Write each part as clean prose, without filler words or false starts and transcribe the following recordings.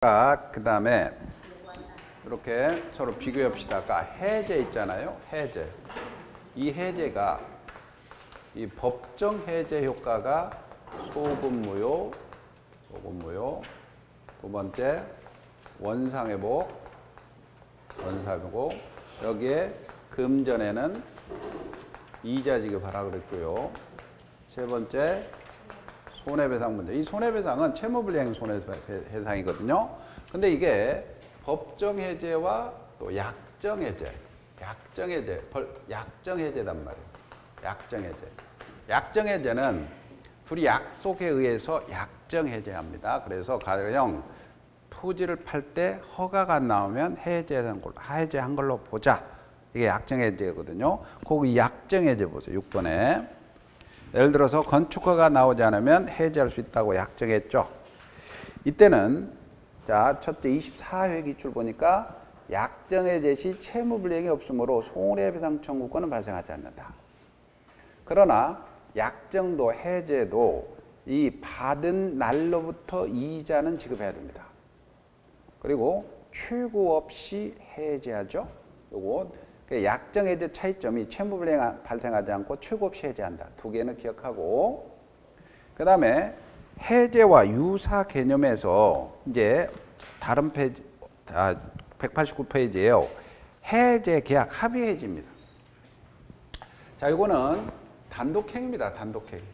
그 다음에 이렇게 서로 비교해 봅시다. 아까 해제 있잖아요. 해제. 이 해제가 이 법정 해제 효과가 소급무효, 두 번째 원상회복, 여기에 금전에는 이자 지급하라 그랬고요. 세 번째 손해배상 문제. 이 손해배상은 채무불이행 손해배상이거든요. 근데 이게 법정해제와 또 약정해제단 말이에요. 약정해제는 둘이 약속에 의해서 약정해제합니다. 그래서 가령 토지를 팔 때 허가가 안 나오면 해제한 걸로 보자. 이게 약정해제거든요. 거기 약정해제 보세요. 6번에. 예를 들어서 건축허가 나오지 않으면 해제할 수 있다고 약정했죠. 이때는 자 첫째 24회 기출 보니까 약정해제 시 채무불이행이 없으므로 손해배상 청구권은 발생하지 않는다. 그러나 약정도 해제도 이 받은 날로부터 이자는 지급해야 됩니다. 그리고 최고 없이 해제하죠. 요거 약정해제 차이점이 채무불이행 발생하지 않고 최고 없이 해제한다. 두 개는 기억하고, 그 다음에 해제와 유사 개념에서 이제 다른 페이지, 189페이지예요. 해제 계약 합의 해지입니다. 자, 이거는 단독행위입니다. 단독행위.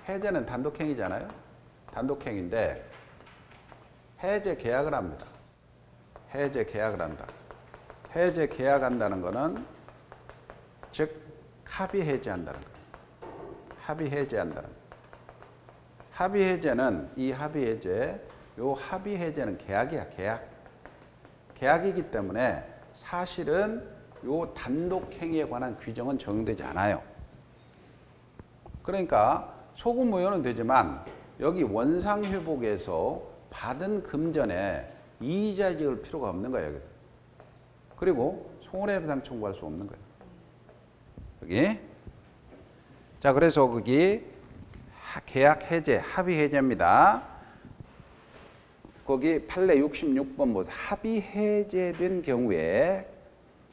해제는 단독행위잖아요. 단독행위인데 해제 계약을 합니다. 해제 계약을 한다. 해제 계약한다는 것은 즉 합의 해제한다는 거예요. 합의 해제한다는 거예요. 합의 해제는 이 합의 해제, 요 합의 해제는 계약이야, 계약. 계약이기 때문에 사실은 요 단독 행위에 관한 규정은 적용되지 않아요. 그러니까 소급무효는 되지만 여기 원상회복에서 받은 금전에 이자 지을 필요가 없는 거예요. 여기. 그리고 손해배상 청구할 수 없는 거예요. 여기. 자, 그래서 거기 계약 해제, 합의 해제입니다. 거기 판례 66번 보세요. 합의 해제된 경우에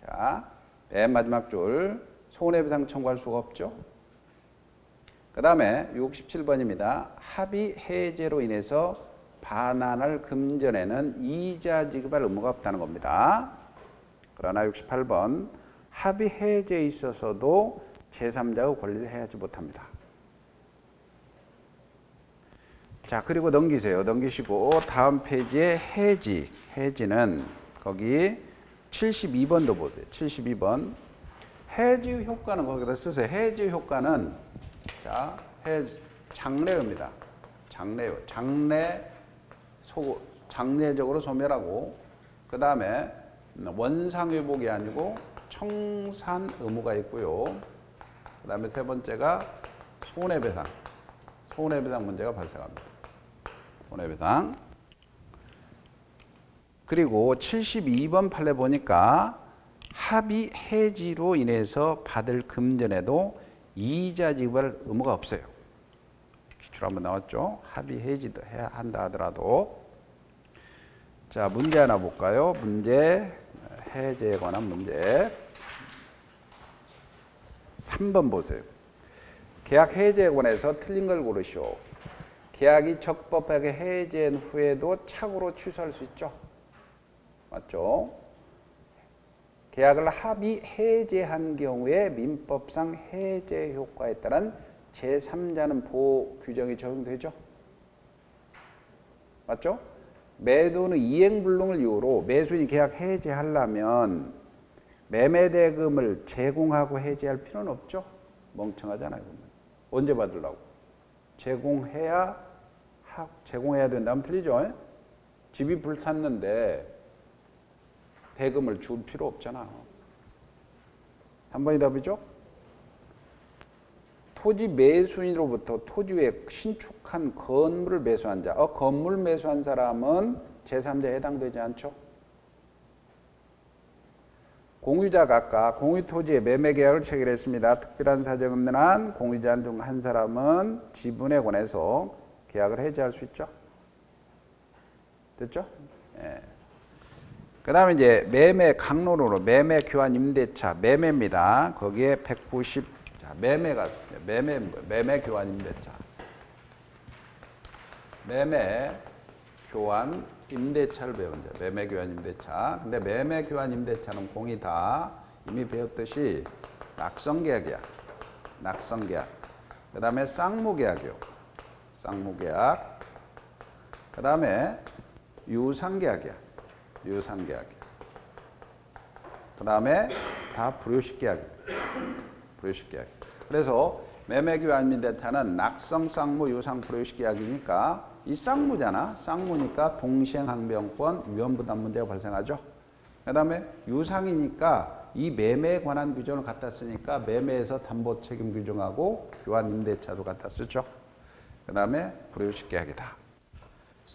자, 맨 마지막 줄 손해배상 청구할 수가 없죠. 그 다음에 67번입니다. 합의 해제로 인해서 반환할 금전에는 이자 지급할 의무가 없다는 겁니다. 그러나 68번 합의 해제에 있어서도 제3자의 권리를 해하지 못합니다. 자, 그리고 넘기세요. 넘기시고 다음 페이지에 해지. 해지는 거기 72번도 보세요. 72번. 해지 효과는 거기다 쓰세요. 해지 효과는 자, 장래입니다. 장래요. 장래적으로 소멸하고, 그 다음에 원상회복이 아니고 청산 의무가 있고요. 그 다음에 세 번째가 손해배상 문제가 발생합니다. 손해배상. 그리고 72번 판례 보니까 합의 해지로 인해서 받을 금전에도 이자 지급할 의무가 없어요. 기출 한번 나왔죠. 합의 해지도 해야 한다 하더라도. 자, 문제 하나 볼까요? 문제, 해제에 관한 문제. 3번 보세요. 계약 해제에 관해서 틀린 걸 고르시오. 계약이 적법하게 해제한 후에도 착오로 취소할 수 있죠. 맞죠? 계약을 합의 해제한 경우에 민법상 해제 효과에 따른 제3자는 보호 규정이 적용되죠. 맞죠? 매도는 이행불능을 이유로 매수인이 계약 해제하려면 매매대금을 제공하고 해제할 필요는 없죠. 멍청하잖아요. 언제 받으려고? 제공해야 된다면 틀리죠. 집이 불탔는데 대금을 줄 필요 없잖아. 3번이 답이죠. 토지 매수인으로부터 토지 위에 신축한 건물을 매수한 자. 건물 매수한 사람은 제3자에 해당되지 않죠. 공유자가 아까 공유토지의 매매계약을 체결했습니다. 특별한 사정 없는 한 공유자 중 한 사람은 지분에 관해서 계약을 해지할 수 있죠. 됐죠? 예. 그 다음에 이제 매매 강론으로 매매 교환 임대차 매매입니다. 거기에 190, 자, 매매 교환 임대차. 매매 교환 임대차를 배운다. 매매 교환 임대차. 근데 매매 교환 임대차는 공이 다 이미 배웠듯이 낙성계약이야. 낙성계약. 그 다음에 쌍무계약이요. 쌍무계약. 그 다음에 유상계약이야. 유상계약이야. 그 다음에 다 불효식계약이야. 불효식계약. 그래서 매매교환 임대차는 낙성, 쌍무, 유상, 불효식계약이니까 이 쌍무잖아. 쌍무니까 동시행항변권 위험부담 문제가 발생하죠. 그 다음에 유상이니까 이 매매에 관한 규정을 갖다 쓰니까 매매에서 담보 책임 규정하고 교환 임대차도 갖다 쓰죠. 그 다음에 불효식계약이다.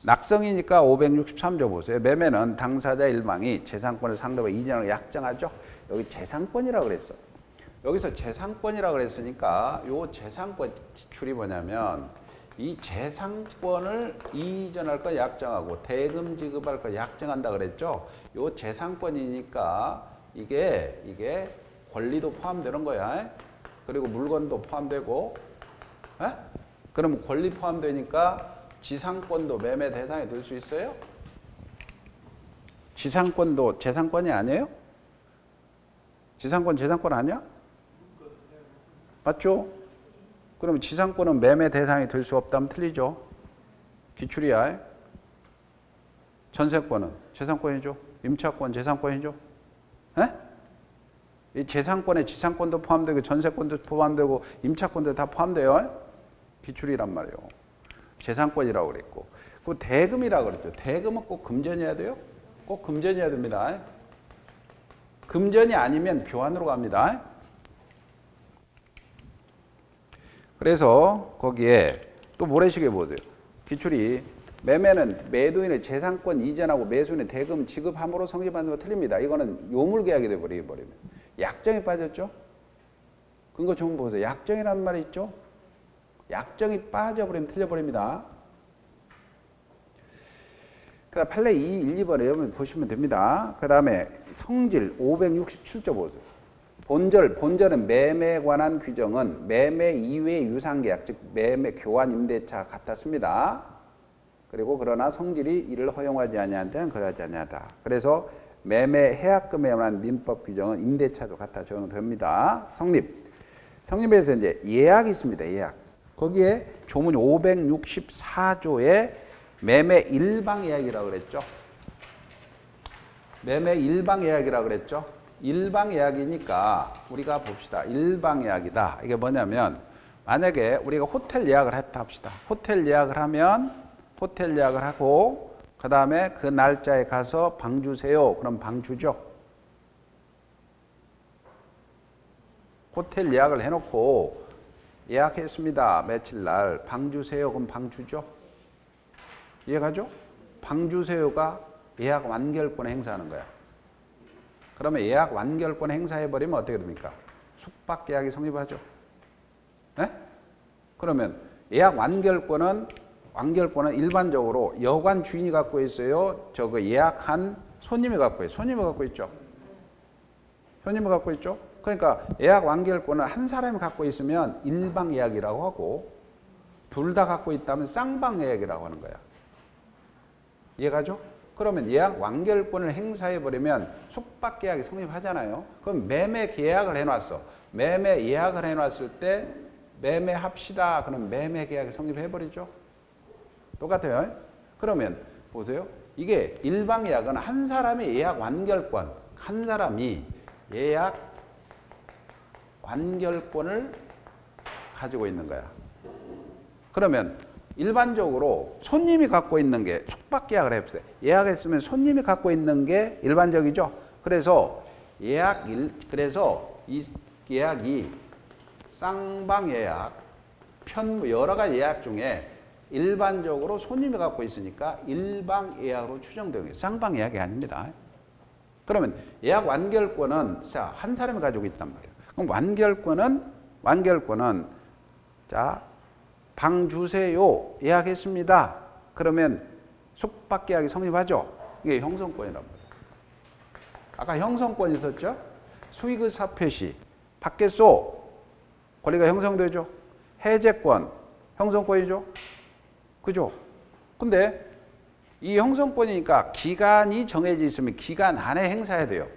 낙성이니까 563조 보세요. 매매는 당사자 일방이 재산권을 상대방 이전을 약정하죠. 여기 재산권이라고 그랬어. 여기서 재산권이라고 그랬으니까 요 재산권 기출이 뭐냐면 이 재산권을 이전할 거 약정하고 대금 지급할 거 약정한다 그랬죠. 요 재산권이니까 이게 권리도 포함되는 거야. 그리고 물건도 포함되고, 에? 그럼 권리 포함되니까 지상권도 매매 대상이 될 수 있어요? 지상권도 재산권이 아니에요? 지상권 재산권 아니야? 맞죠? 그럼 지상권은 매매 대상이 될 수 없다면 틀리죠. 기출이야. 전세권은 재산권이죠. 임차권 재산권이죠. 에? 이 재산권에 지상권도 포함되고 전세권도 포함되고 임차권도 다 포함돼요. 기출이란 말이에요. 재산권이라고 그랬고. 그 대금이라고 그랬죠. 대금은 꼭 금전이어야 돼요? 꼭 금전이어야 됩니다. 금전이 아니면 교환으로 갑니다. 그래서 거기에 또 모래시계 보세요. 기출이 매매는 매도인의 재산권 이전하고 매수인의 대금 지급함으로 성립하는 거 틀립니다. 이거는 요물계약이 돼버리면. 약정이 빠졌죠? 근거 좀 보세요. 약정이라는 말이 있죠? 약정이 빠져버리면 틀려버립니다. 그 다음 판례 2, 1, 2번에 여러분 보시면 됩니다. 그 다음에 성질 567조 보세요. 본절은 매매에 관한 규정은 매매 이외의 유상계약, 즉 매매 교환 임대차 같았습니다. 그리고 그러나 성질이 이를 허용하지 아니한 데는 그러하지 아니하다. 그래서 매매 해약금에 관한 민법 규정은 임대차도 같아 적용됩니다. 성립에서 이제 예약이 있습니다. 예약. 거기에 조문 564조에 매매 일방 예약이라고 그랬죠. 매매 일방 예약이라고 그랬죠. 일방 예약이니까 우리가 봅시다. 일방 예약이다. 이게 뭐냐면 만약에 우리가 호텔 예약을 했다 합시다. 호텔 예약을 하고 그 다음에 그 날짜에 가서 방 주세요. 그럼 방 주죠. 호텔 예약을 해놓고 예약했습니다. 며칠 날 방 주세요. 그럼 방 주죠. 이해가죠? 방 주세요가 예약 완결권 행사하는 거야. 그러면 예약 완결권 행사해버리면 어떻게 됩니까? 숙박 계약이 성립하죠. 네? 그러면 예약 완결권은 일반적으로 여관 주인이 갖고 있어요. 저거 예약한 손님이 갖고 있어요. 손님이 갖고 있죠. 손님이 갖고 있죠. 그러니까 예약 완결권을 한 사람이 갖고 있으면 일방 예약이라고 하고 둘 다 갖고 있다면 쌍방 예약이라고 하는 거야. 이해가죠? 그러면 예약 완결권을 행사해버리면 숙박 계약이 성립하잖아요. 그럼 매매 계약을 해놨어. 매매 예약을 해놨을 때 매매합시다. 그럼 매매 계약이 성립해버리죠. 똑같아요. 그러면 보세요. 이게 일방 예약은 한 사람이 예약 완결권, 한 사람이 예약 완결권을 가지고 있는 거야. 그러면 일반적으로 손님이 갖고 있는 게 숙박 계약을 해보세요. 예약했으면 손님이 갖고 있는 게 일반적이죠. 그래서 그래서 이 예약이 쌍방 예약, 여러 가지 예약 중에 일반적으로 손님이 갖고 있으니까 일방 예약으로 추정되는 거예요. 쌍방 예약이 아닙니다. 그러면 예약 완결권은 자, 한 사람이 가지고 있단 말이에요. 그럼 완결권은 자, 방 주세요. 예약했습니다. 그러면 숙박 계약이 성립하죠. 이게 형성권이란 말이에요. 아까 형성권 있었죠? 수익의사 표시. 받겠소. 권리가 형성되죠? 해제권. 형성권이죠? 그죠? 근데 이 형성권이니까 기간이 정해져 있으면 기간 안에 행사해야 돼요.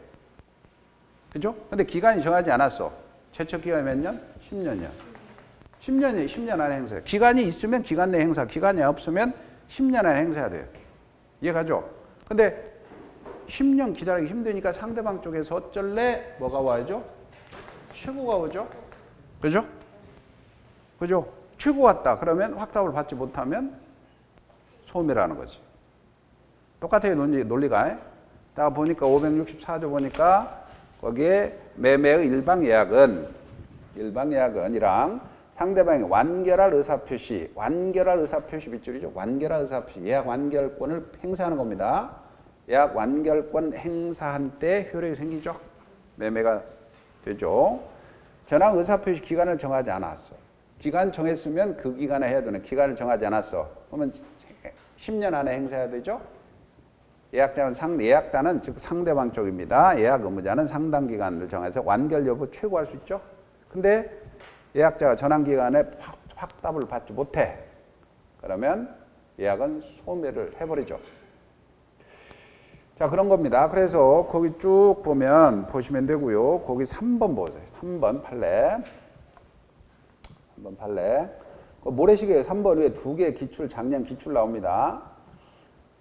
그죠? 근데 기간이 정하지 않았어. 제척 기간이 몇 년? 10년이야. 10년 안에 행사해. 기간이 있으면 기간 내 행사, 기간이 없으면 10년 안에 행사해야 돼요. 이해가죠? 근데 10년 기다리기 힘드니까 상대방 쪽에서 어쩔래? 뭐가 와야죠? 최고가 오죠? 그죠? 그죠? 최고 왔다. 그러면 확답을 받지 못하면 소멸하는 거지. 똑같아요, 논리가. 딱 보니까 564조 보니까 거기에 매매의 일방예약은이랑 상대방의 완결할 의사표시, 빗줄이죠. 완결할 의사표시, 예약 완결권을 행사하는 겁니다. 예약 완결권 행사한 때 효력이 생기죠. 매매가 되죠. 전항 의사표시 기간을 정하지 않았어. 기간 정했으면 그 기간에 해야 되는 기간을 정하지 않았어. 그러면 10년 안에 행사해야 되죠. 예약단은 즉 상대방 쪽입니다. 예약 의무자는 상당 기간을 정해서 완결 여부 최고할 수 있죠. 근데 예약자가 전환 기간에 확답을 받지 못해. 그러면 예약은 소멸을 해버리죠. 자, 그런 겁니다. 그래서 거기 쭉 보시면 되고요. 거기 3번 보세요. 3번 판례. 3번 판례. 모래시계에 3번 위에 2개의 기출, 작년 기출 나옵니다.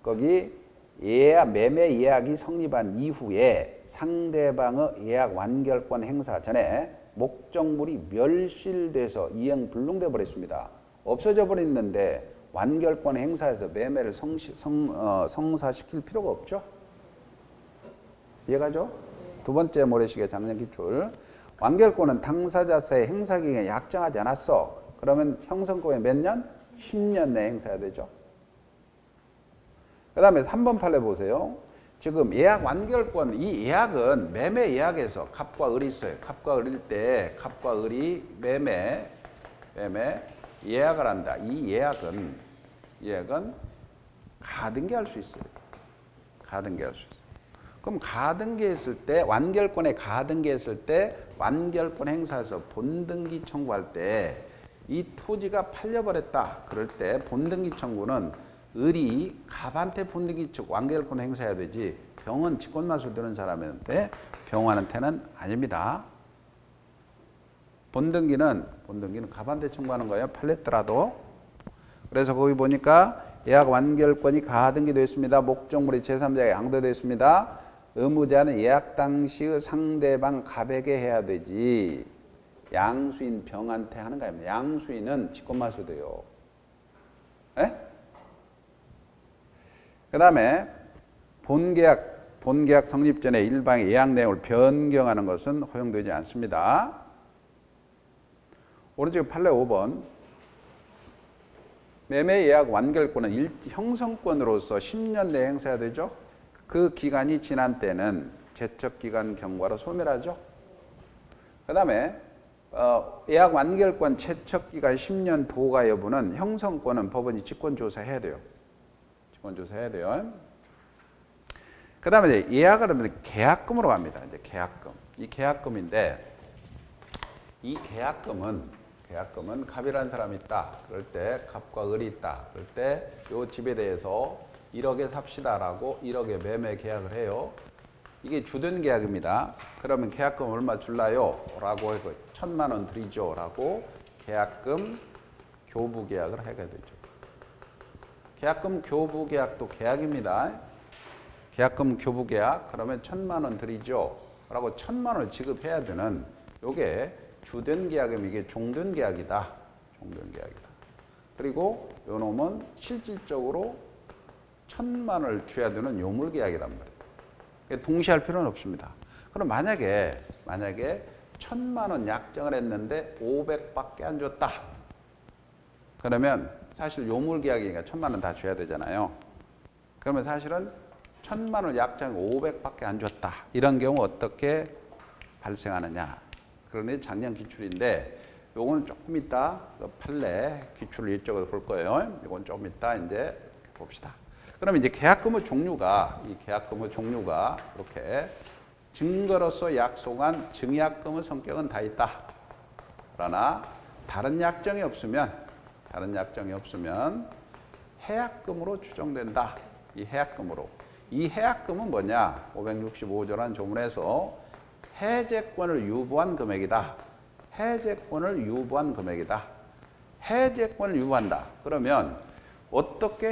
거기 매매 예약이 성립한 이후에 상대방의 예약 완결권 행사 전에 목적물이 멸실돼서 이행 불능돼 버렸습니다. 없어져 버렸는데 완결권 행사에서 매매를 성사시킬 필요가 없죠. 이해가죠? 두 번째 모래시계 작년 기출. 완결권은 당사자사의 행사 기간에 약정하지 않았어. 그러면 형성권이 몇 년? 10년 내에 행사해야 되죠. 그 다음에 3번 판례 보세요. 지금 예약 완결권, 이 예약은 매매 예약에서 갑과 을이 있어요. 갑과 을일 때 갑과 을이 매매 예약을 한다. 이 예약은 가등기할 수 있어요. 가등기할 수 있어요. 그럼 가등기했을 때 완결권에 가등기했을 때 완결권 행사에서 본등기 청구할 때 이 토지가 팔려버렸다. 그럴 때 본등기 청구는 을이 갑한테 본등기 완결권 행사해야 되지 병은 직권마술 드는 사람한테 병환한테는 아닙니다. 본등기는 갑한테 청구하는 거예요. 팔렸더라도. 그래서 거기 보니까 예약 완결권이 가등기되어 있습니다. 목적물이 제3자에게 양도되어 있습니다. 의무자는 예약 당시의 상대방 갑에게 해야 되지 양수인 병한테 하는 거 아닙니다. 양수인은 직권마술 돼요. 그 다음에 본계약 성립 전에 일방의 예약 내용을 변경하는 것은 허용되지 않습니다. 오른쪽에 판례 5번. 매매 예약 완결권은 형성권으로서 10년 내에 행사해야 되죠. 그 기간이 지난 때는 제척기간 경과로 소멸하죠. 그 다음에 예약 완결권 제척기간 10년 도가 여부는 형성권은 법원이 직권조사해야 돼요. 직권조사해야 돼요. 그 다음에 예약을 하면 계약금으로 갑니다. 이제 계약금. 이 계약금인데 이 계약금은 갑이라는 사람이 있다. 그럴 때 갑과 을이 있다. 그럴 때 이 집에 대해서 1억에 삽시다라고 1억에 매매 계약을 해요. 이게 주된 계약입니다. 그러면 계약금 얼마 줄라요? 라고 해서 1,000만 원 드리죠. 라고 계약금 교부 계약을 하게 되죠. 계약금 교부 계약도 계약입니다. 계약금 교부 계약 그러면 1,000만 원 드리죠. 라고 1,000만 원을 지급해야 되는 요게 주된 계약이면 이게 종된 계약이다. 종된 계약이다. 그리고 요 놈은 실질적으로 1,000만 원을 줘야 되는 요물 계약이란 말이에요. 동시할 필요는 없습니다. 그럼 만약에 1,000만 원 약정을 했는데 500밖에 안 줬다. 그러면 사실 요물 계약이니까 1,000만 원 다 줘야 되잖아요. 그러면 사실은 1,000만 원 약정 500밖에 안 줬다. 이런 경우 어떻게 발생하느냐. 그러니 작년 기출인데 요거는 조금 이따 판례 기출을 이쪽으로 볼 거예요. 이건 조금 이따 이제 봅시다. 그러면 이제 계약금의 종류가 이렇게 증거로서 약속한 증약금의 성격은 다 있다. 그러나 다른 약정이 없으면 해약금으로 추정된다. 이 해약금은 뭐냐? 565조라는 조문에서 해제권을 유보한 금액이다. 해제권을 유보한다. 그러면 어떻게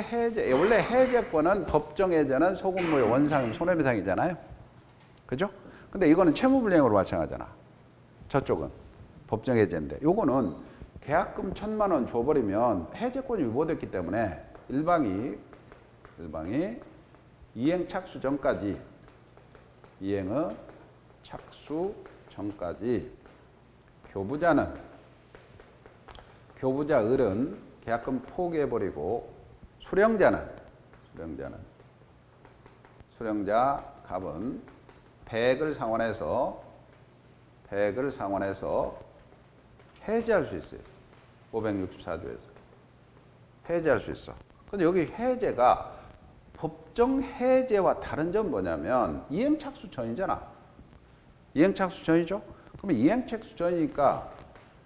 원래 해제권은 법정 해제는 소급무효, 원상금, 손해배상이잖아요. 그죠? 근데 이거는 채무불이행으로 발생하잖아. 저쪽은 법정 해제인데, 요거는 계약금 1,000만 원 줘버리면 해제권이 유보됐기 때문에 일방이 이행 착수 전까지 교부자 을은 계약금 포기해버리고 수령자 갑은 100을 상환해서 해제할 수 있어요. 564조에서 해제할 수 있어. 근데 여기 해제가 법정 해제와 다른 점은 뭐냐면 이행착수 전이잖아. 이행착수 전이죠. 그러면 이행착수 전이니까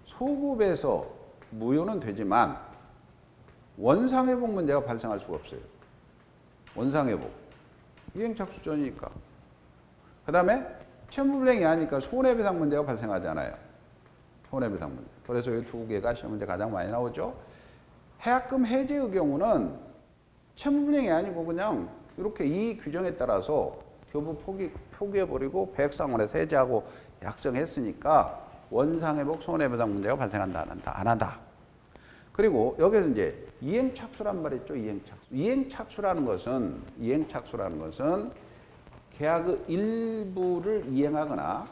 소급에서 무효는 되지만 원상회복 문제가 발생할 수가 없어요. 원상회복. 이행착수 전이니까. 그 다음에 채무불이행이 아니니까 손해배상 문제가 발생하잖아요. 손해배상 문제. 그래서 이 두 개가 시험 문제 가장 많이 나오죠. 해약금 해제의 경우는 채무불이행이 아니고 그냥 이렇게 이 규정에 따라서 교부 포기해버리고 배액상환해서 해제하고 약정했으니까 원상회복 손해배상 문제가 발생한다 안 한다. 그리고 여기서 이제 이행착수란 말이 있죠. 이행착수라는 것은 계약의 일부를 이행하거나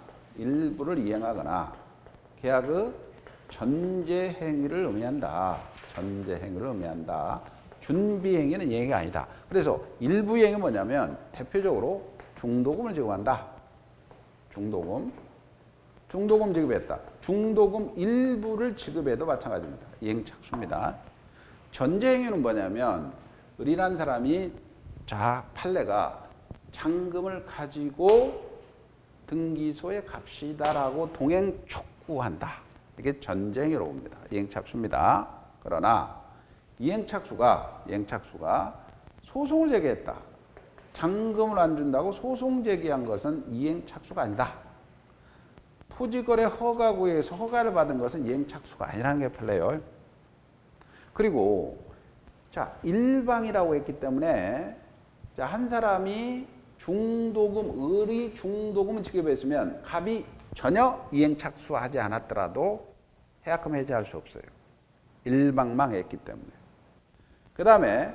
계약의 전제 행위를 의미한다. 준비행위는 이행이 아니다. 그래서 일부 이행이 뭐냐면 대표적으로 중도금을 지급한다. 중도금 지급했다. 중도금 일부를 지급해도 마찬가지입니다. 이행착수입니다. 전제행위는 뭐냐면 을이라는 사람이 판례가 잔금을 가지고 등기소에 갑시다라고 동행 촉구한다. 이게 전제행위로 봅니다. 이행착수입니다. 그러나 이행착수가 소송을 제기했다. 잔금을 안 준다고 소송 제기한 것은 이행착수가 아니다. 토지거래 허가구에서 허가를 받은 것은 이행착수가 아니라는 게 판례예요. 그리고 일방이라고 했기 때문에 한 사람이 을이 중도금을 지급했으면 갑이 전혀 이행착수하지 않았더라도 해약금 해제할 수 없어요. 일방만 했기 때문에. 그 다음에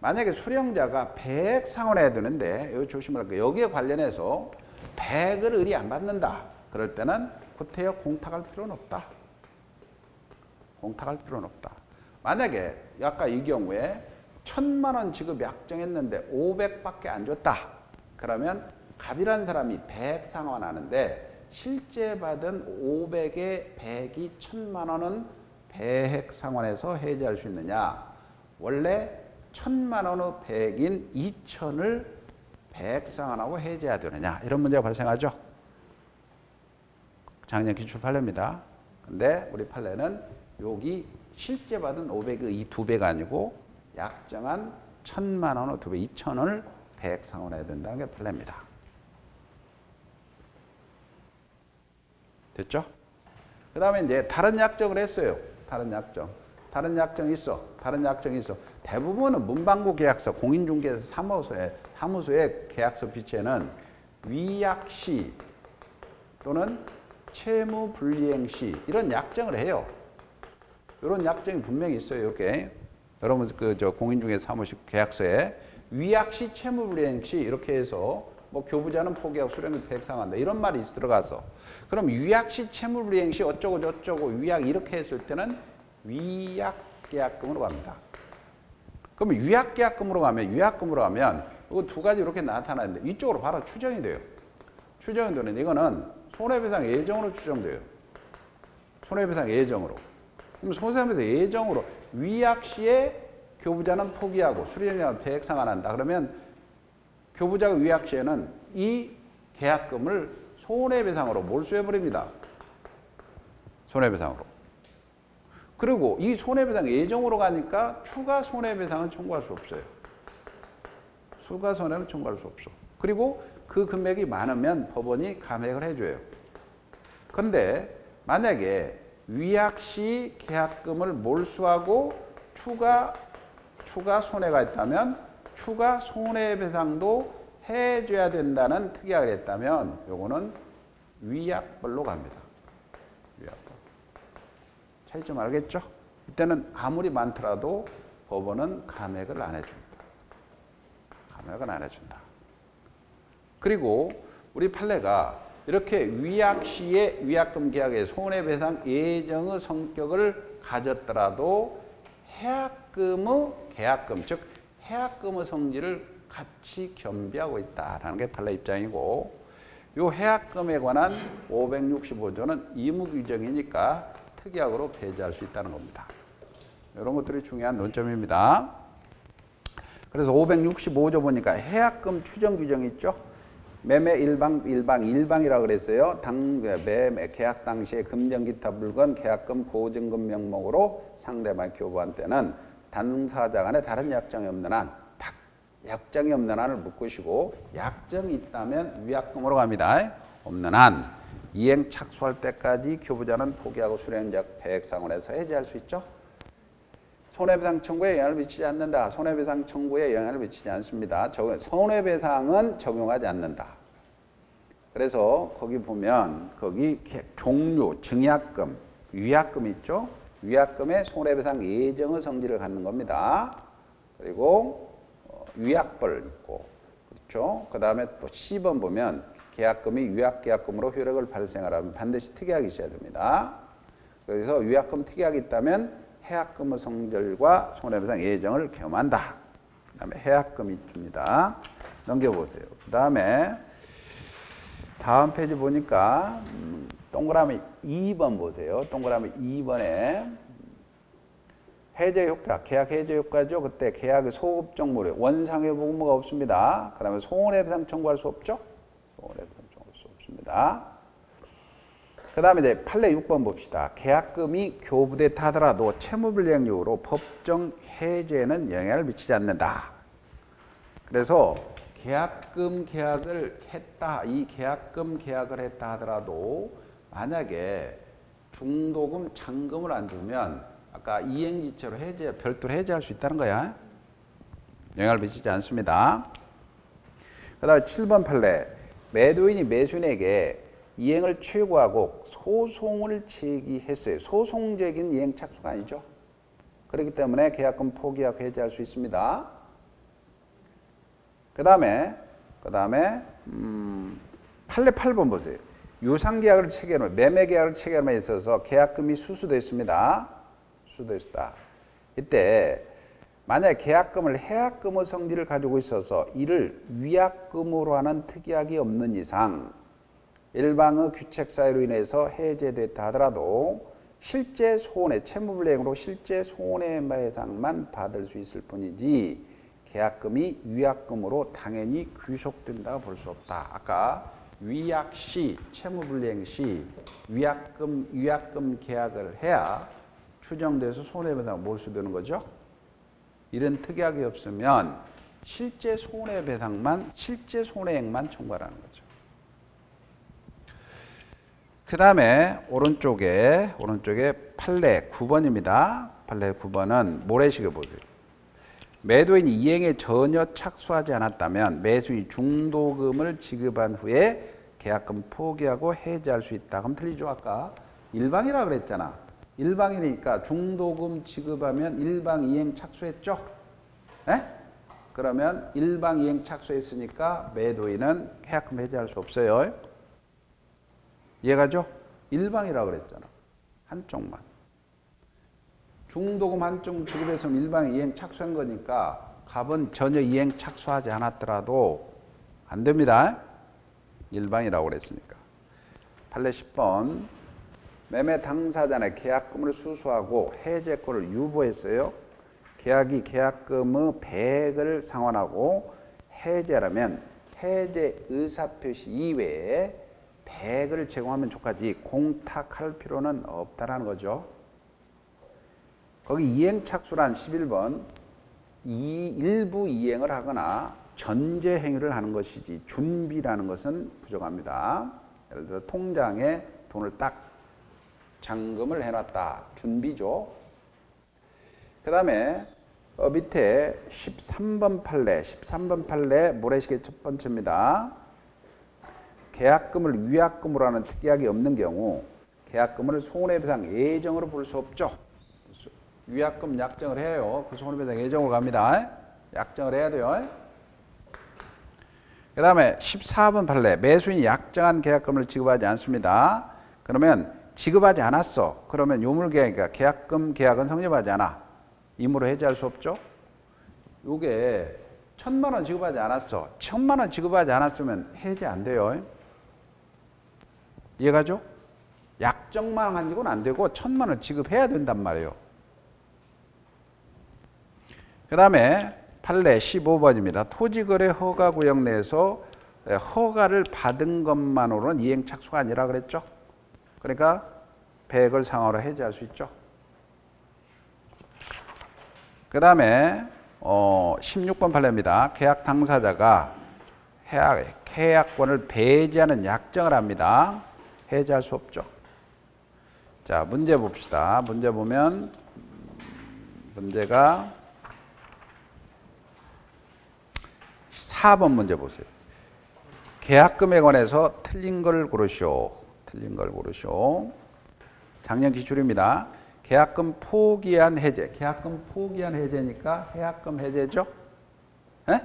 만약에 수령자가 배액 상환해야 되는데 여기 조심할 거예요. 여기에 관련해서 배액을 을이 안 받는다. 그럴 때는 구태여 공탁할 필요는 없다. 만약에 아까 이 경우에 1,000만 원 지급 약정했는데 500밖에 안 줬다. 그러면 갑이라는 사람이 배액 상환하는데 실제 받은 500의 배액이 1,000만 원은 배액 상환해서 해제할 수 있느냐. 원래 1,000만 원의 배액인 2,000을 배액 상환하고 해제해야 되느냐. 이런 문제가 발생하죠. 작년 기출 판례입니다. 근데 우리 판례는 여기 실제 받은 500의 이 2배가 아니고 약정한 1,000만 원의 2배, 2,000원을 배액 상환해야 된다는 게 판례입니다. 됐죠? 그 다음에 이제 다른 약정을 했어요. 다른 약정이 있어. 대부분은 문방구 계약서, 공인중개사 사무소의 계약서 비체는 위약시 또는 채무불이행시 이런 약정을 해요. 이런 약정이 분명히 있어요. 이렇게 여러분 공인중개사 사무소 계약서에 위약시 채무불이행시 이렇게 해서 뭐 교부자는 포기하고 수령을 배액상한다 이런 말이 들어가서 그럼 위약시 채무불이행시 어쩌고 저쩌고 위약 이렇게 했을 때는 위약계약금으로 갑니다. 그러면 위약계약금으로 가면 이거 두 가지 이렇게 나타나는데 이쪽으로 바로 추정이 돼요. 추정이 되는데 이거는 손해배상 예정으로 추정돼요. 손해배상 예정으로. 그럼 손해배상 예정으로 위약시에 교부자는 포기하고 수령자는 배액 상환한다. 그러면 교부자가 위약 시에는 이 계약금을 손해배상으로 몰수해버립니다. 손해배상으로. 그리고 이 손해배상 예정으로 가니까 추가 손해배상은 청구할 수 없어요. 추가 손해는 청구할 수 없어. 그리고 그 금액이 많으면 법원이 감액을 해줘요. 그런데 만약에 위약 시 계약금을 몰수하고 추가 손해가 있다면 추가 손해배상도 해줘야 된다는 특약을 했다면 요거는 위약벌로 갑니다. 위약벌. 차이점 알겠죠? 이때는 아무리 많더라도 법원은 감액을 안 해줍니다. 감액을 안 해준다. 그리고 우리 판례가 이렇게 위약 시에 위약금 계약의 손해배상 예정의 성격을 가졌더라도 해약금의 계약금, 즉 해약금의 성질을 같이 겸비하고 있다라는 게 판례 입장이고, 이 해약금에 관한 565조는 의무 규정이니까 특약으로 배제할 수 있다는 겁니다. 이런 것들이 중요한 논점입니다. 그래서 565조 보니까 해약금 추정 규정이 있죠. 매매 일방이라고 그랬어요. 매매 계약 당시에 금전 기타 물건 계약금 보증금 명목으로 상대방이 교부한 때는 당사자 간에 다른 약정이 없는 한, 약정이 없는 한을 묶으시고 약정이 있다면 위약금으로 갑니다. 없는 한 이행 착수할 때까지 교부자는 포기하고 수령자 배액 상환해서 해지할 수 있죠. 손해배상 청구에 영향을 미치지 않는다. 손해배상 청구에 영향을 미치지 않습니다. 손해배상은 적용하지 않는다. 그래서 거기 보면 거기 종류, 증약금, 위약금 있죠. 위약금의 손해배상 예정의 성질을 갖는 겁니다. 그리고 위약벌 있고, 그렇죠. 그 다음에 또 C번 보면 계약금이 위약계약금으로 효력을 발생하려면 반드시 특약이 있어야 됩니다. 그래서 위약금 특약이 있다면 해약금의 성질과 손해배상 예정을 겸한다. 그 다음에 해약금이 있습니다. 넘겨보세요. 그 다음에 다음 페이지 보니까 동그라미 2번 보세요. 동그라미 2번에 해제 효과, 계약 해제 효과죠. 그때 계약의 소급적 무료, 원상회복 의무가 없습니다. 그 다음에 손해배상 청구할 수 없죠. 손해배상 청구할 수 없습니다. 그 다음에 이제 판례 6번 봅시다. 계약금이 교부됐다 하더라도 채무불이행률로 법정 해제에는 영향을 미치지 않는다. 그래서 계약금 계약을 했다, 이 계약금 계약을 했다 하더라도 만약에 중도금, 잔금을 안 주면 아까 이행지체로 별도로 해제할 수 있다는 거야. 영향을 미치지 않습니다. 그 다음에 7번 판례. 매도인이 매수인에게 이행을 최고하고 소송을 제기했어요. 소송 제기는 이행 착수가 아니죠. 그렇기 때문에 계약금 포기하고 해제할 수 있습니다. 그 다음에 판례 8번 보세요. 유상계약을 체결하면, 매매계약을 체결함에 있어서 계약금이 수수됐습니다. 수수됐다. 이때 만약 계약금을 해약금의 성질을 가지고 있어서 이를 위약금으로 하는 특약이 없는 이상 일방의 규책 사유로 인해서 해제됐다 하더라도 실제 손해, 채무불이행으로 실제 손해배상만 받을 수 있을 뿐이지 계약금이 위약금으로 당연히 귀속된다고 볼 수 없다. 아까 위약 시, 채무불이행 시 위약금 계약을 해야 추정돼서 손해배상 몰수되는 거죠. 이런 특약이 없으면 실제 손해배상만, 실제 손해액만 청구하라는 거죠. 그 다음에 오른쪽에 판례 9번입니다. 판례 9번은 모래시계 보세요. 매도인이 이행에 전혀 착수하지 않았다면 매수인이 중도금을 지급한 후에 계약금 포기하고 해지할 수 있다. 그럼 틀리죠? 아까 일방이라고 그랬잖아. 일방이니까 중도금 지급하면 일방 이행 착수했죠? 네? 그러면 일방 이행 착수했으니까 매도인은 계약금 해지할 수 없어요. 이해가죠? 일방이라고 그랬잖아. 한쪽만. 중도금 한쪽 지급했으면 일방 이행 착수한 거니까 갑은 전혀 이행 착수하지 않았더라도 안 됩니다. 일방이라고 그랬으니까. 판례 10번. 매매 당사자의 계약금을 수수하고 해제권을 유보했어요. 계약이 계약금의 100을 상환하고 해제라면 해제 의사표시 이외에 100을 제공하면 좋겠지 공탁할 필요는 없다라는 거죠. 거기 이행착수란 11번 일부 이행을 하거나 전제 행위를 하는 것이지 준비라는 것은 부정합니다. 예를 들어 통장에 돈을 딱 잔금을 해놨다. 준비죠. 그 다음에 밑에 13번 판례 모래시계 첫 번째입니다. 계약금을 위약금으로 하는 특약이 없는 경우 계약금을 손해배상 예정으로 볼 수 없죠. 위약금 약정을 해요. 그 손해배상 예정으로 갑니다. 약정을 해야 돼요. 그 다음에 14번 판례 매수인이 약정한 계약금을 지급하지 않습니다. 그러면 지급하지 않았어. 그러면 요물계약이니까 계약은 성립하지 않아. 임으로 해지할 수 없죠. 요게 1,000만 원 지급하지 않았어. 1,000만 원 지급하지 않았으면 해지 안 돼요. 이해가죠? 약정만 가지고는 안 되고 1,000만 원 지급해야 된단 말이에요. 그 다음에 판례 15번입니다. 토지거래 허가구역 내에서 허가를 받은 것만으로는 이행착수가 아니라 그랬죠. 그러니까 100을 상하로 해지할 수 있죠. 그 다음에 16번 판례입니다. 계약 당사자가 계약권을 배제하는 약정을 합니다. 해지할 수 없죠. 자, 문제 봅시다. 문제 보면 문제가 4번 문제 보세요. 계약금에 관해서 틀린 걸 고르시오. 틀린 걸 고르시오. 작년 기출입니다. 계약금 포기한 해제. 계약금 포기한 해제니까 해약금 해제죠. 에?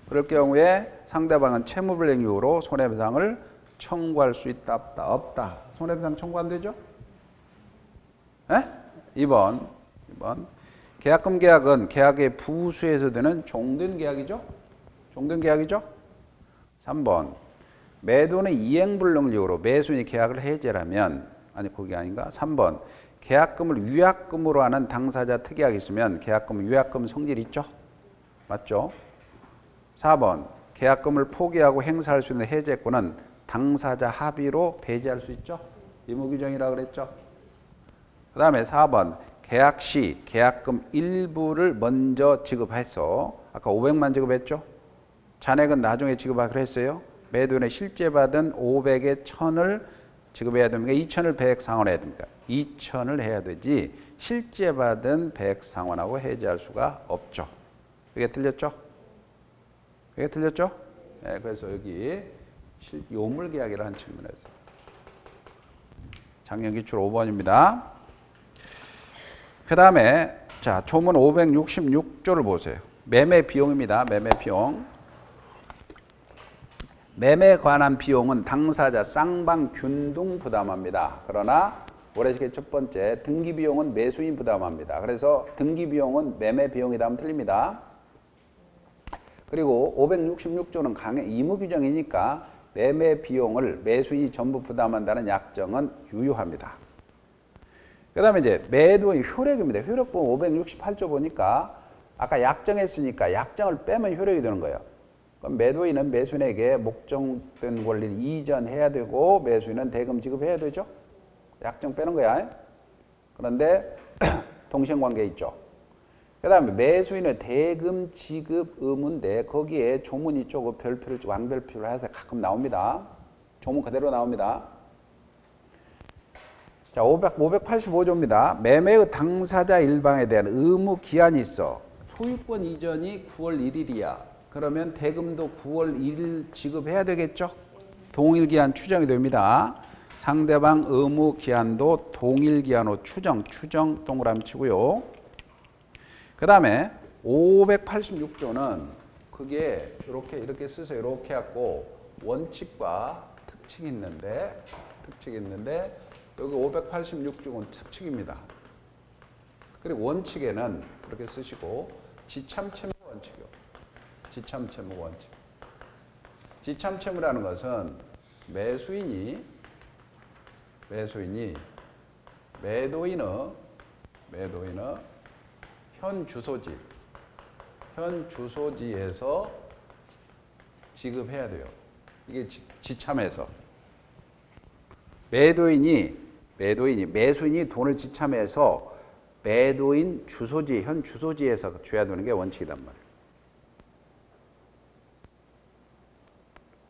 그럴 경우에 상대방은 채무불이행 이유로 손해배상을 청구할 수 있다 없다? 없다. 손해배상 청구 안 되죠? 에? 2번. 계약금 계약은 계약의 부수에서 되는 종된 계약이죠? 종된 계약이죠? 3번. 매도는 이행불능 이유로 매수인이 계약을 해제라면 아니 그게 아닌가? 3번. 계약금을 위약금으로 하는 당사자 특약이 있으면 계약금 위약금 성질이 있죠? 맞죠? 4번. 계약금을 포기하고 행사할 수 있는 해제권은 당사자 합의로 배제할 수 있죠? 의무규정이라고 그랬죠? 그 다음에 4번. 계약 시 계약금 일부를 먼저 지급해서 아까 500만 지급했죠? 잔액은 나중에 지급하기로 했어요. 매도인에 실제 받은 500에 1000을 지급해야 됩니까? 2000을 100 상환해야 됩니까? 2000을 해야 되지 실제 받은 100 상환하고 해지할 수가 없죠. 그게 틀렸죠? 그게 틀렸죠? 네, 그래서 여기 요물계약이라는 측면에서 작년 기출 5번입니다. 그 다음에 자 조문 566조를 보세요. 매매 비용입니다. 매매 비용. 매매에 관한 비용은 당사자 쌍방 균등 부담합니다. 그러나 모래시계 첫 번째 등기 비용은 매수인 부담합니다. 그래서 등기 비용은 매매 비용이다 하면 틀립니다. 그리고 566조는 강행 의무 규정이니까 매매 비용을 매수인이 전부 부담한다는 약정은 유효합니다. 그 다음에 이제 매도의 효력입니다. 효력보험 568조 보니까 아까 약정했으니까 약정을 빼면 효력이 되는 거예요. 그럼 매도인은 매수인에게 목적된 권리를 이전해야 되고 매수인은 대금 지급해야 되죠. 약정 빼는 거야. 그런데 동시행관계 있죠. 그 다음에 매수인의 대금 지급 의무인데 거기에 조문 있죠. 그 별표를 왕별표를 해서 가끔 나옵니다. 조문 그대로 나옵니다. 자, 585조입니다. 매매의 당사자 일방에 대한 의무 기한이 있어. 소유권 이전이 9월 1일이야. 그러면 대금도 9월 1일 지급해야 되겠죠? 동일기한 추정이 됩니다. 상대방 의무 기한도 동일기한으로 추정 동그라미 치고요. 그 다음에 586조는 그게 이렇게 쓰세요. 이렇게 해갖고 원칙과 특칙이 있는데 여기 586조는 특칙입니다. 그리고 원칙에는 그렇게 쓰시고 지참채무 원칙이요. 지참채무 원칙. 지참채무라는 것은 매도인의 현 주소지에서 지급해야 돼요. 이게 지참해서. 매수인이 돈을 지참해서 매도인 주소지, 현 주소지에서 줘야 되는 게 원칙이란 말이에요.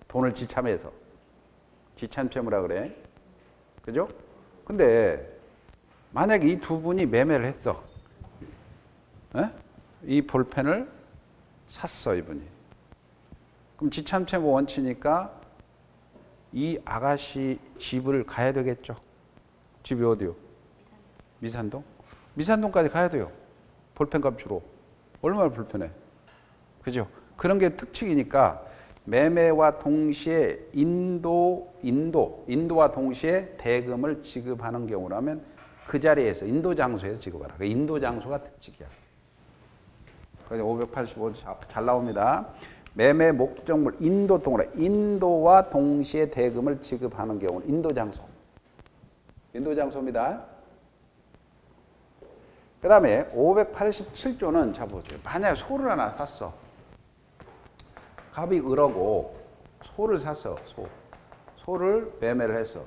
돈을 지참해서. 지참채무라 그래. 그죠? 근데 만약에 이 두 분이 매매를 했어. 에? 이 볼펜을 샀어, 이분이. 그럼 지참채무 원치니까 이 아가씨 집을 가야 되겠죠. 집이 어디요? 미산동? 미산동까지 가야 돼요. 볼펜값 주로. 얼마나 불편해. 그죠? 그런 게 특징이니까 매매와 동시에 인도와 동시에 대금을 지급하는 경우라면 그 자리에서 인도 장소에서 지급하라. 그 인도 장소가 특징이야. 그래서 585 잘 나옵니다. 매매 목적물 인도 동으로 인도와 동시에 대금을 지급하는 경우는 인도 장소입니다. 그 다음에 587조는 자 보세요. 만약에 소를 하나 샀어. 값이 1억고 소를 샀어. 소를 매매를 했어.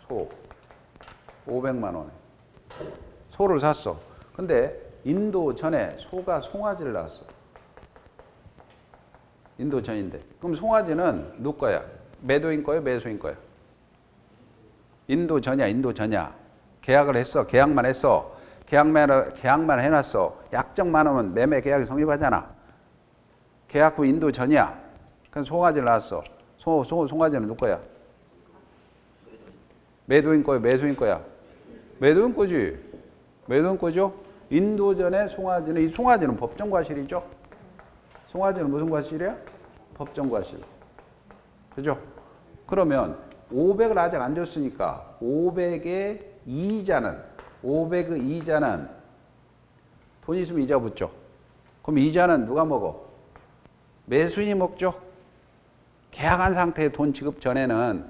소 500만 원에 소를 샀어. 근데 인도 전에 소가 송아지를 낳았어. 인도 전인데. 그럼 송아지는 누구 거야? 매도인 거야? 매수인 거야? 인도 전이야. 계약을 했어. 계약만 했어. 계약만 해놨어. 약정만 하면 매매 계약이 성립하잖아. 계약 후 인도 전이야. 그럼 송아지를 낳았어. 송아지는 누구 거야? 매도인 거야? 매수인 거야? 매도인 거지. 매도인 거죠? 인도 전에 송아지는, 이 송아지는 법정과실이죠? 송아지는 무슨 과실이야? 법정과실. 그죠? 그러면 500을 아직 안 줬으니까 500의 이자는 돈 있으면 이자 붙죠? 그럼 이자는 누가 먹어? 매수인이 먹죠? 계약한 상태의 돈 지급 전에는.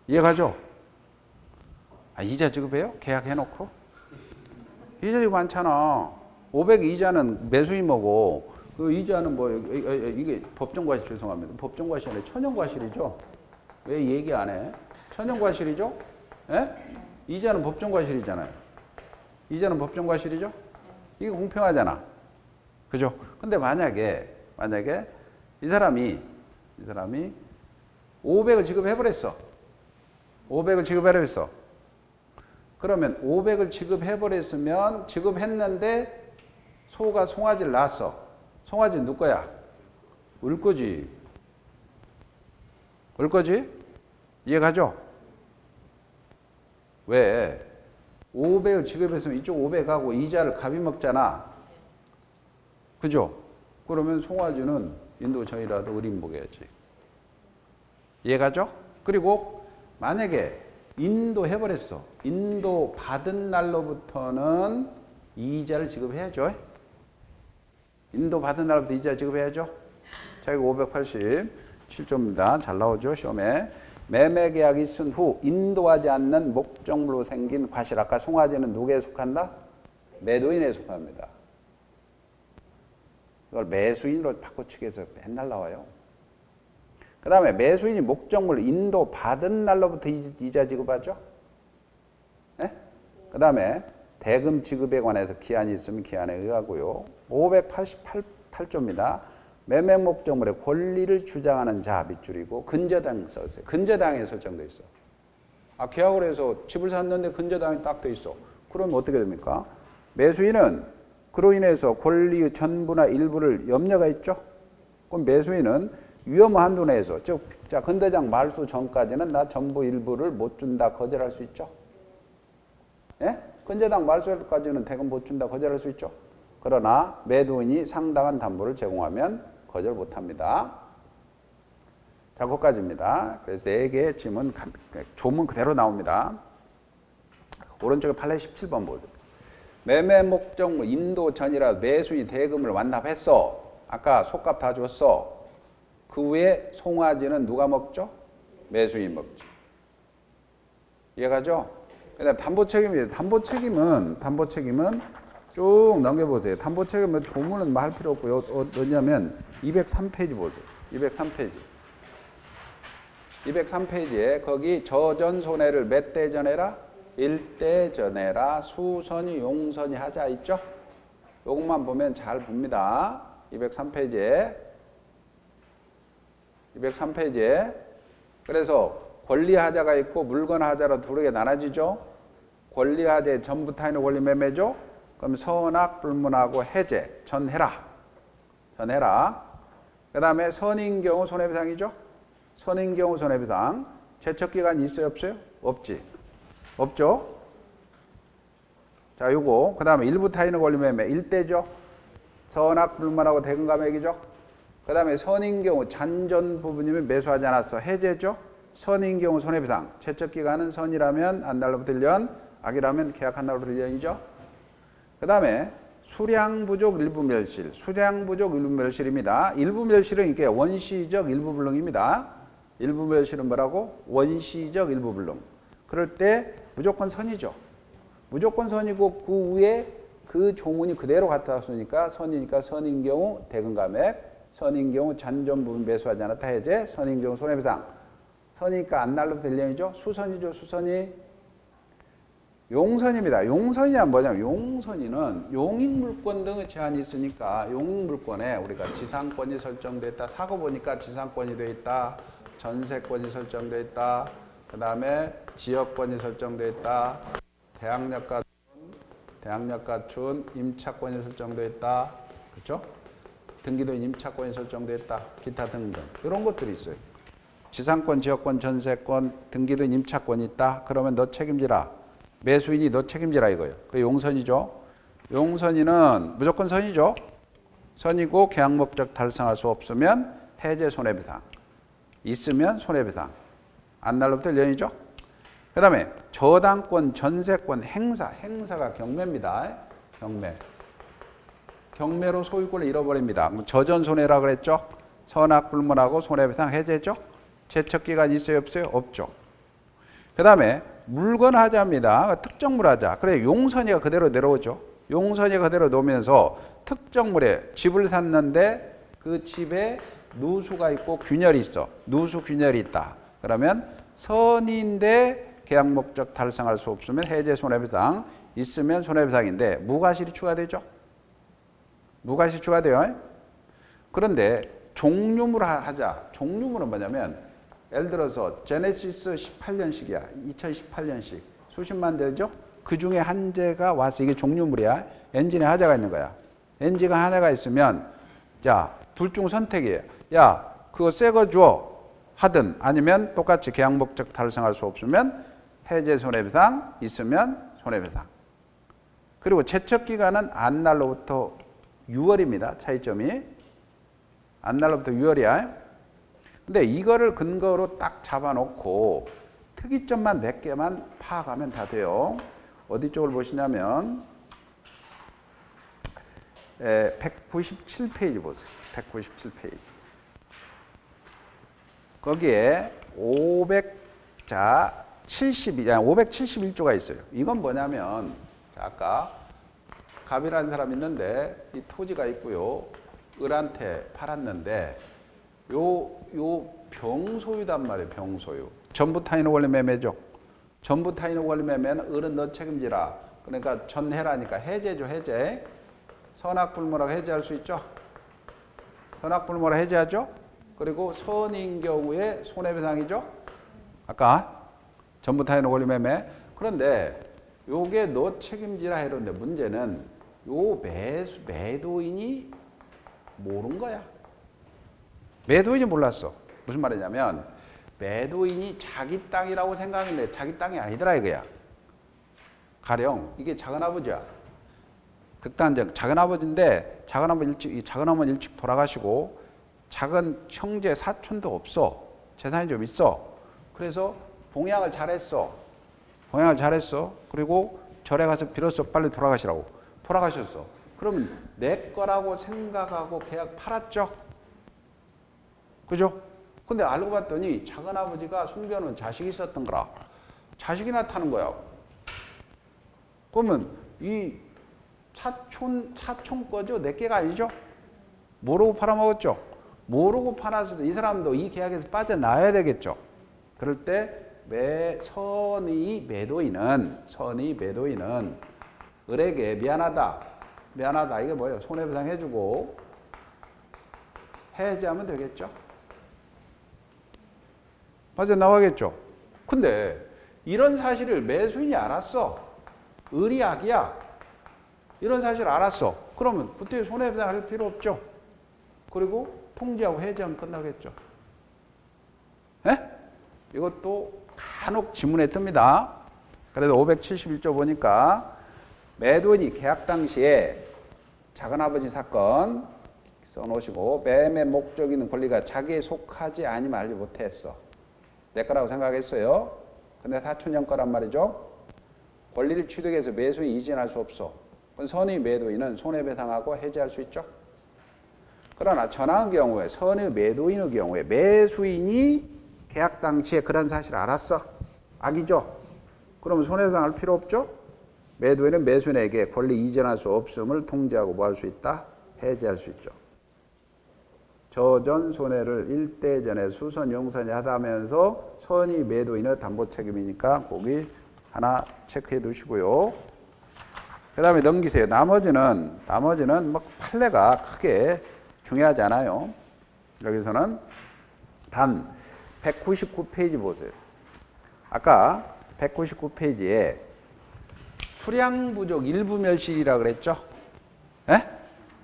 이해가죠? 이자 지급해요? 계약해놓고? 이자 지급 많잖아. 500 이자는 매수인 먹고, 그 이자는 이게 법정과실, 죄송합니다. 법정과실이 아니라 천연과실이죠? 왜 얘기 안 해? 천연과실이죠? 예? 이자는 법정과실이잖아요. 이자는 법정과실이죠? 이게 공평하잖아. 그죠? 근데 만약에 이 사람이 500을 지급해버렸어. 500을 지급해버렸어. 그러면 500을 지급해버렸으면 지급했는데 소가 송아지를 낳았어. 송아지는 누구 거야? 울 거지. 울 거지? 이해가죠? 왜? 500을 지급했으면 이쪽 500하고 이자를 갑이 먹잖아. 그죠? 그러면 송아지는 인도 전이라도 을인 먹여야지. 이해가죠? 그리고 만약에 인도 해버렸어. 인도 받은 날로부터는 이자를 지급해야죠. 인도 받은 날부터 이자 지급해야죠. 자, 이거 587조입니다. 잘 나오죠, 시험에. 매매 계약이 있은 후 인도하지 않는 목적물로 생긴 과실. 아까 송아지는 누구에 속한다? 매도인에 속합니다. 이걸 매수인으로 바꿔치기 해서 맨날 나와요. 그 다음에 매수인이 목적물 인도 받은 날로부터 이자 지급하죠. 네? 그 다음에 대금 지급에 관해서 기한이 있으면 기한에 의하고요. 588조입니다. 매매 목적물의 권리를 주장하는 자 밑줄이고 근저당 써있어요. 근저당에 설정돼 있어. 계약을 해서 집을 샀는데 근저당이 딱 돼 있어. 그러면 어떻게 됩니까? 매수인은 그로 인해서 권리의 전부나 일부를 염려가 있죠. 그럼 매수인은 위험 한도 내에서, 즉, 근저당 말소 전까지는 나 전부 일부를 못 준다, 거절할 수 있죠. 예? 근저당 말소까지는 대금 못 준다, 거절할 수 있죠. 그러나 매도인이 상당한 담보를 제공하면 거절 못 합니다. 자, 거기까지입니다. 그래서 4개의 지문, 조문 그대로 나옵니다. 오른쪽에 판례 17번 보세요. 매매 목적물 인도 전이라 매수인이 대금을 완납했어. 아까 속값 다 줬어. 그 후에 송아지는 누가 먹죠? 매수인이 먹죠. 이해가죠? 그다음 담보책임이에요. 담보책임은 쭉 넘겨보세요. 담보책임은 조문은 뭐 할 필요 없고요. 어디냐면 203페이지 보세요. 203페이지. 203페이지에 거기 저전 손해를 몇 대 전해라? 1대 전해라. 수선이 용선이 하자 있죠? 요것만 보면 잘 봅니다. 203페이지에. 203페이지에. 그래서 권리하자가 있고 물건하자로 두 개 나눠지죠. 권리하자의 전부 타인의 권리 매매죠. 그럼 선악 불문하고 해제 전해라. 그 다음에 선인 경우 손해배상이죠. 선인 경우 손해배상. 제척기간 있어요 없어요? 없죠. 자, 요거 그 다음에 일부 타인의 권리 매매 1대죠. 선악 불문하고 대금감액이죠. 그 다음에 선인 경우 잔존 부분이면 매수하지 않았어. 해제죠. 선인 경우 손해배상. 채척기간은 선이라면 한 달로부터 1년, 악이라면 계약한 달로부터 1년이죠. 그 다음에 수량 부족 일부 멸실. 수량 부족 일부 멸실입니다. 일부 멸실은 이게 원시적 일부 불능입니다. 일부 멸실은 뭐라고? 원시적 일부 불능. 그럴 때 무조건 선이죠. 무조건 선이고 그 위에 그 조문이 그대로 갖다 놨으니까 선이니까 선인 경우 대금감액, 선인 경우 잔존 부분 매수하지 않았다 해제, 선인 경우 손해배상. 선이니까 안 날로부터 1년이죠. 수선이죠. 수선이. 용선입니다. 용선이란 뭐냐면 용선이는 용익물권 등의 제한이 있으니까 용익물권에 우리가 지상권이 설정되어 있다. 사고 보니까 지상권이 되어 있다. 전세권이 설정되어 있다. 그 다음에 지역권이 설정되어 있다. 대항력가춘 임차권이 설정되어 있다. 그렇죠? 등기도인 임차권이 설정되어 있다. 기타 등등 이런 것들이 있어요. 지상권, 지역권, 전세권, 등기도인 임차권이 있다. 그러면 너 책임지라. 매수인이 너 책임지라 이거예요. 그 용선이죠. 용선이는 무조건 선이죠. 선이고 계약 목적 달성할 수 없으면 해제 손해배상. 있으면 손해배상. 안 날로부터 1년이죠. 그 다음에 저당권, 전세권, 행사가 경매입니다. 경매로 소유권을 잃어버립니다. 저전 손해라 그랬죠. 선악 불문하고 손해배상 해제죠. 제척기간 있어요 없어요? 없죠. 그 다음에 물건하자입니다. 특정물하자. 그래 용선이가 그대로 내려오죠. 용선이가 그대로 놓으면서 특정물에 집을 샀는데 그 집에 누수가 있고 균열이 있어. 누수 균열이 있다. 그러면 선인데 계약 목적 달성할 수 없으면 해제 손해배상. 있으면 손해배상인데 무과실이 추가되죠. 무과실이 추가돼요. 그런데 종류물 하자. 종류물은 뭐냐면 예를 들어서 제네시스 18년식이야. 2018년식. 수십만 대죠? 그 중에 한 대가 와서 이게 종류물이야. 엔진에 하자가 있는 거야. 엔진가 하나가 있으면 자, 둘 중 선택이에요. 야, 그거 새 거 줘. 하든 아니면 똑같이 계약 목적 달성할 수 없으면 해제 손해배상, 있으면 손해배상. 그리고 제척기간은 안날로부터 6월입니다. 차이점이. 안날로부터 6월이야. 근데 이거를 근거로 딱 잡아놓고 특이점만 몇 개만 파악하면 다 돼요. 어디 쪽을 보시냐면 197페이지 보세요. 197페이지. 거기에 571조가 있어요. 이건 뭐냐면 아까 갑이라는 사람이 있는데 이 토지가 있고요. 을한테 팔았는데 요 병소유단 말이에요. 병소유. 전부 타인의 권리 매매죠. 전부 타인의 권리 매매는 을은 너 책임지라. 그러니까 전해라니까 해제죠. 해제. 선악불문하고 해제할 수 있죠. 선악불문하고 해제하죠. 그리고 선인 경우에 손해배상이죠. 아까 전부 타인의 권리 매매. 그런데 요게 너 책임지라 해놓는데 문제는 요 매도인이 모르는 거야. 매도인이 몰랐어. 무슨 말이냐면 매도인이 자기 땅이라고 생각했는데 자기 땅이 아니더라 이거야. 가령 이게 작은아버지야. 극단적 작은아버지인데 작은어머니 일찍 돌아가시고 작은 형제 사촌도 없어. 재산이 좀 있어. 그래서 봉양을 잘했어. 그리고 절에 가서 빌었어. 빨리 돌아가시라고. 돌아가셨어. 그러면 내 거라고 생각하고 계약 팔았죠. 그죠? 근데 알고 봤더니 작은아버지가 숨겨놓은 자식이 있었던 거라. 자식이 나타난 거야. 그러면 이 차촌 거죠? 내 개가 아니죠? 모르고 팔아먹었죠? 모르고 팔았을 때 이 사람도 이 계약에서 빠져나와야 되겠죠? 그럴 때 선의 매도인은 을에게 미안하다 이게 뭐예요? 손해배상 해주고 해지하면 되겠죠? 빠져나가겠죠? 근데 이런 사실을 매수인이 알았어. 을이 악이야. 이런 사실을 알았어. 그러면 그때 손해배상 할 필요 없죠? 그리고 통지하고 해지하면 끝나겠죠? 예? 이것도 간혹 지문에 뜹니다. 그래도 571조 보니까 매도인이 계약 당시에 작은아버지 사건 써놓으시고 매매 목적 있는 권리가 자기에 속하지 아니면 알지 못했어. 내 거라고 생각했어요. 근데 사촌형 거란 말이죠. 권리를 취득해서 매수인이 이전할 수 없어. 그건 선의 매도인은 손해배상하고 해지할 수 있죠. 그러나 전항의 경우에 선의 매도인의 경우에 매수인이 계약 당시에 그런 사실을 알았어. 악이죠. 그러면 손해배상할 필요 없죠. 매도인은 매수인에게 권리 이전할 수 없음을 통지하고 뭐 할 수 있다? 해지할 수 있죠. 저전 손해를 일대전에 수선 용선이 하다면서 선의 매도인의 담보 책임이니까 거기 하나 체크해 두시고요. 그 다음에 넘기세요. 나머지는 뭐 판례가 크게 중요하지 않아요. 여기서는 단 199페이지 보세요. 아까 199페이지에 수량 부족 일부 멸실이라고 그랬죠? 예?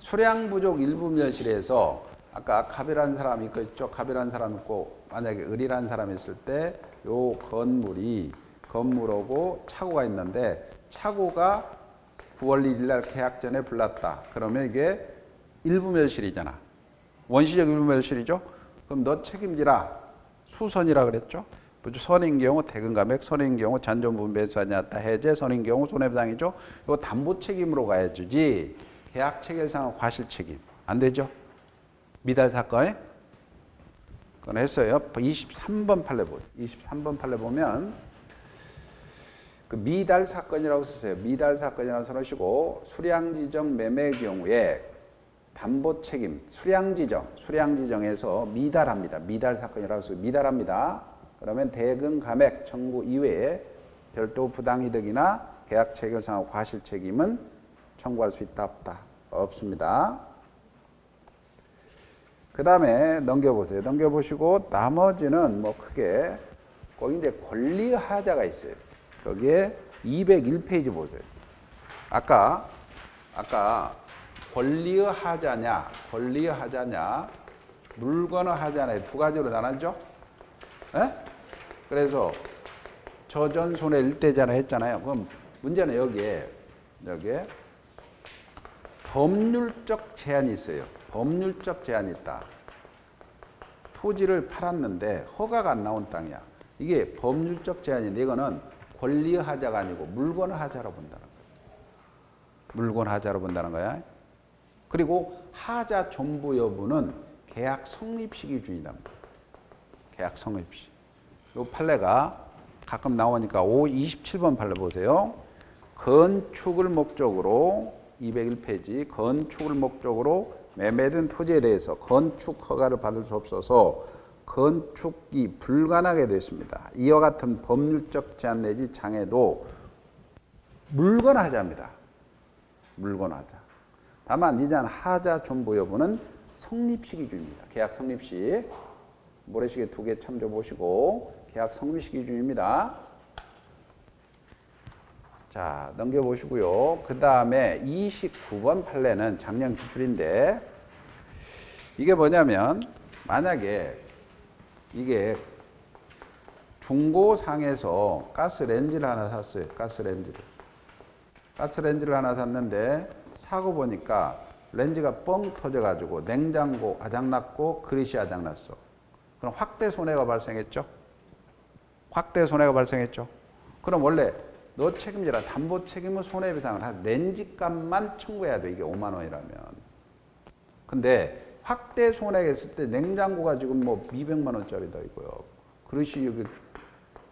수량 부족 일부 멸실에서 아까 갑이라는 사람이 있겠죠? 갑이라는 사람이 있고 만약에 을이라는 사람이 있을 때 요 건물하고 차고가 있는데 차고가 9월 1일 날 계약 전에 불났다. 그러면 이게 일부 멸실이잖아. 원시적 일부 멸실이죠? 그럼 너 책임지라. 수선이라 그랬죠? 선인 경우 대금 감액, 선인 경우 잔존부분 매수하지 않았다. 해제, 선인 경우 손해배상이죠? 이거 담보 책임으로 가야지. 계약 체결상은 과실 책임. 안 되죠? 미달 사건에 그건 했어요. 23번 판례 보세요. 23번 판례 보면 그 미달 사건이라고 쓰세요. 미달 사건이라고 써놓으시고 수량지정 매매의 경우에 담보 책임, 수량지정에서 미달합니다. 미달 사건이라고 써요. 미달합니다. 그러면 대금 감액 청구 이외에 별도 부당이득이나 계약 체결상 과실 책임은 청구할 수 있다 없다? 없습니다. 그 다음에 넘겨보세요. 넘겨보시고 나머지는 뭐 크게 거기 이제 권리 하자가 있어요. 거기에 201페이지 보세요. 아까 권리의 하자냐, 물건의 하자냐 두 가지로 나눴죠? 에? 그래서 저전 손해 일대잖아 했잖아요. 그럼 문제는 여기에 법률적 제한이 있어요. 법률적 제한이 있다. 토지를 팔았는데 허가가 안 나온 땅이야. 이게 법률적 제한인데 이거는 권리의 하자가 아니고 물건의 하자로 본다는 거야. 물건 하자로 본다는 거야. 그리고 하자 존부 여부는 계약 성립 시기 주의랍니다. 계약 성립 시. 이 판례가 가끔 나오니까 27번 판례 보세요. 건축을 목적으로 201페이지 건축을 목적으로 매매된 토지에 대해서 건축 허가를 받을 수 없어서 건축이 불가능하게 됐습니다. 이와 같은 법률적 제한 내지 장애도 물건 하자입니다. 물건 하자. 다만 이전 하자 존부 여부는 성립시기 주입니다. 계약 성립시. 모래시계 2개 참조 보시고 계약 성립시기 주입니다. 자, 넘겨보시고요. 그 다음에 29번 판례는 작년 기출인데 이게 뭐냐면 만약에 이게 중고상에서 가스렌지를 하나 샀어요. 가스렌지를 하나 샀는데 사고 보니까 렌즈가 뻥 터져가지고 냉장고 아작났고 그릇이 아작났어. 그럼 확대 손해가 발생했죠? 그럼 원래 너 책임지라 담보 책임은 손해배상을 한 렌즈값만 청구해야 돼. 이게 5만 원이라면. 근데 확대 손해가 있을 때 냉장고가 지금 뭐 200만 원짜리다 이거요. 그릇이 여기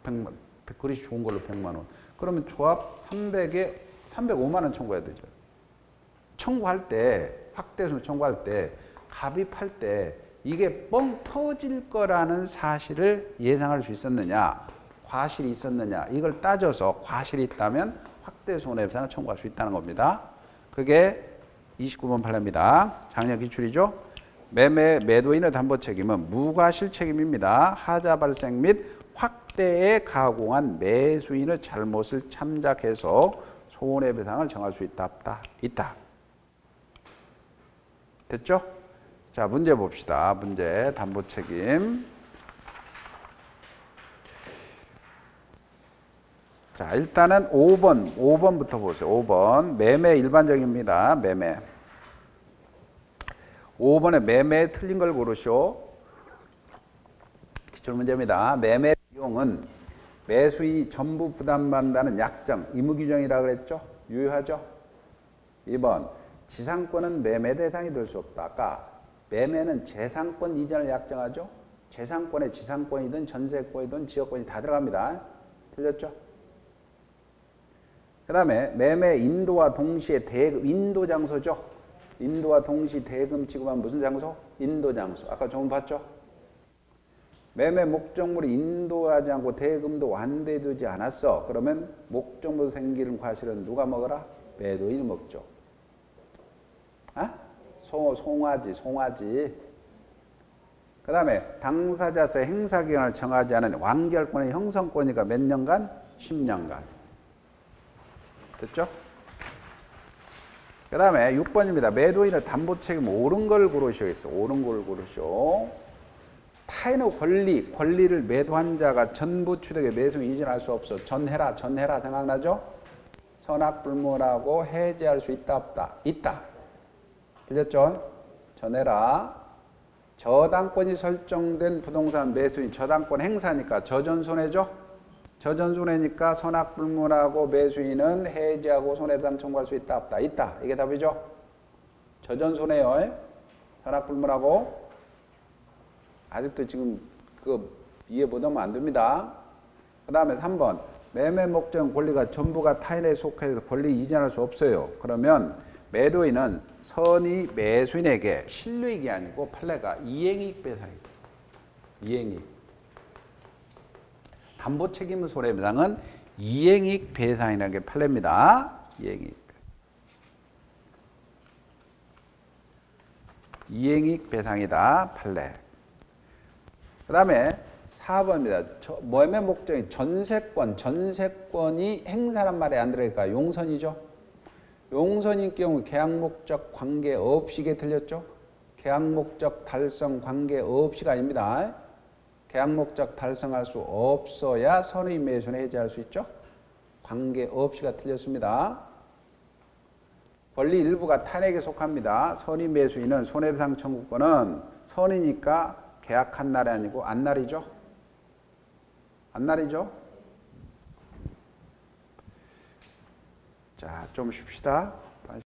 100만, 그릇이 좋은 걸로 100만 원. 그러면 조합 300에 305만 원 청구해야 되죠. 청구할 때, 확대손해 청구할 때, 갑입할 때 이게 뻥 터질 거라는 사실을 예상할 수 있었느냐, 과실이 있었느냐, 이걸 따져서 과실이 있다면 확대손해배상을 청구할 수 있다는 겁니다. 그게 29번 판례입니다. 작년 기출이죠. 매매 매도인의 담보 책임은 무과실 책임입니다. 하자 발생 및 확대에 가공한 매수인의 잘못을 참작해서 손해배상을 정할 수 있다, 없다? 있다. 됐죠? 자, 문제 봅시다. 문제, 담보 책임. 자, 일단은 5번부터 보세요. 5번. 매매 일반적입니다. 매매. 5번에 매매 틀린 걸 고르시오. 기출문제입니다. 매매 비용은 매수인이 전부 부담받는다는 약정, 의무규정이라고 그랬죠? 유효하죠? 2번. 지상권은 매매 대상이 될 수 없다. 아까 매매는 재산권 이전을 약정하죠? 재산권에 지상권이든 전세권이든 지역권이 다 들어갑니다. 틀렸죠? 그 다음에 매매 인도와 동시에 대금, 인도 장소죠? 인도와 동시 대금 지급하면 무슨 장소? 인도 장소. 아까 조금 봤죠? 매매 목적물이 인도하지 않고 대금도 완대되지 않았어. 그러면 목적물 생기는 과실은 누가 먹어라? 매도인이 먹죠. 아? 송아지. 그 다음에 당사자세 행사기간을 정하지 않은 완결권의 형성권이가 몇 년간? 10년간. 됐죠? 그 다음에 6번입니다. 매도인의 담보 책임 옳은 걸 고르시오. 옳은 걸 고르시오. 타인의 권리를 매도한 자가 전부 취득에 매수인 이전할 수 없어. 전해라 생각나죠? 선악불문하고 해제할 수 있다, 없다? 있다. 들렸죠? 전해라. 저당권이 설정된 부동산 매수인 저당권 행사니까 저전손해죠? 저전손해니까 선악불문하고 매수인은 해지하고 손해배상 청구할 수 있다, 없다? 있다. 이게 답이죠? 저전손해요. 선악불문하고. 아직도 지금 이해 못하면 안 됩니다. 그 다음에 3번. 매매 목적 권리가 전부가 타인에 속해서 권리 이전할 수 없어요. 그러면 매도인은 선의 매수인에게 실료익이 아니고 판례가 이행이익 배상이다. 이행이익. 담보 책임 손해배상은 이행이익 배상이라는 게 판례입니다. 이행이익 배상이다. 판례. 그 다음에 4번입니다. 매매 목적이 전세권이 행사란 말이 안 들어가니까 용선이죠. 용선인 경우 계약 목적 관계 없이게 틀렸죠. 계약 목적 달성 관계 없이가 아닙니다. 계약 목적 달성할 수 없어야 선의 매수는 해지할 수 있죠. 관계 없이가 틀렸습니다. 권리 일부가 타인에게 속합니다. 선의 매수인은 손해배상 청구권은 선이니까 계약한 날이 아니고 안날이죠. 안날이죠. 자, 좀 쉽시다.